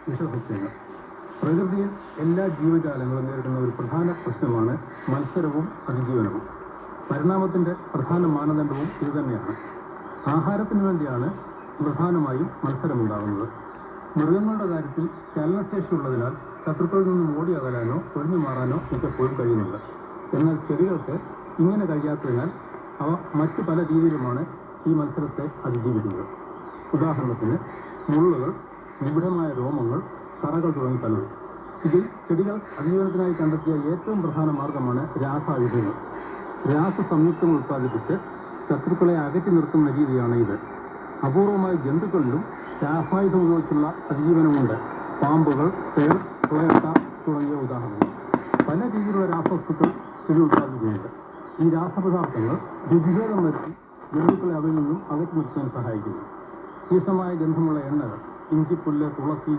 വിഷസസ്യങ്ങൾ. പ്രകൃതിയിൽ എല്ലാ ജീവജാലങ്ങളും നേരിടുന്ന ഒരു പ്രധാന പ്രശ്നമാണ് മത്സരവും അതിജീവനവും. പരിണാമത്തിൻ്റെ പ്രധാന മാനദണ്ഡവും ഇതുതന്നെയാണ്. ആഹാരത്തിന് വേണ്ടിയാണ് പ്രധാനമായും മത്സരമുണ്ടാകുന്നത്. മൃഗങ്ങളുടെ കാര്യത്തിൽ ചലനശേഷിയുള്ളതിനാൽ ശത്രുക്കളിൽ നിന്നും ഓടി അകലാനോ ഒഴിഞ്ഞു മാറാനോ മിക്കപ്പോഴും കഴിയുന്നുണ്ട്. എന്നാൽ ചെടികൾക്ക് ഇങ്ങനെ കഴിയാത്തതിനാൽ അവ മറ്റു പല രീതിയിലുമാണ് ഈ മത്സരത്തെ അതിജീവിക്കുന്നത്. ഉദാഹരണത്തിന് മുള്ളുകൾ, നിബിഡമായ രോമങ്ങൾ, കറകൾ തുടങ്ങി പലതും. ഇതിൽ ചെടികൾ അതിജീവനത്തിനായി കണ്ടെത്തിയ ഏറ്റവും പ്രധാന മാർഗമാണ് രാസായുധങ്ങൾ. രാസസംയുക്തങ്ങൾ ഉത്പാദിപ്പിച്ച് ശത്രുക്കളെ അകറ്റി നിർത്തുന്ന രീതിയാണ് ഇത്. അപൂർവമായ ജന്തുക്കളിലും രാസായുധം ഉപയോഗിച്ചുള്ള അതിജീവനമുണ്ട്. പാമ്പുകൾ, തേൾ, തുളയട്ട തുടങ്ങിയ ഉദാഹരണങ്ങൾ. പല രീതിയിലുള്ള രാസവസ്തുക്കൾ ചെടി ഉത്പാദിപ്പിക്കുന്നുണ്ട്. ഈ രാസപദാർത്ഥങ്ങൾ രുചിഭേദം വരുത്തി ജന്തുക്കളെ അവയിൽ നിന്നും അകറ്റി നിർത്താൻ സഹായിക്കുന്നു. തീക്ഷ്ണമായ ഗന്ധമുള്ള എണ്ണകൾ, ഇഞ്ചിപ്പുല്ല്, തുളസി,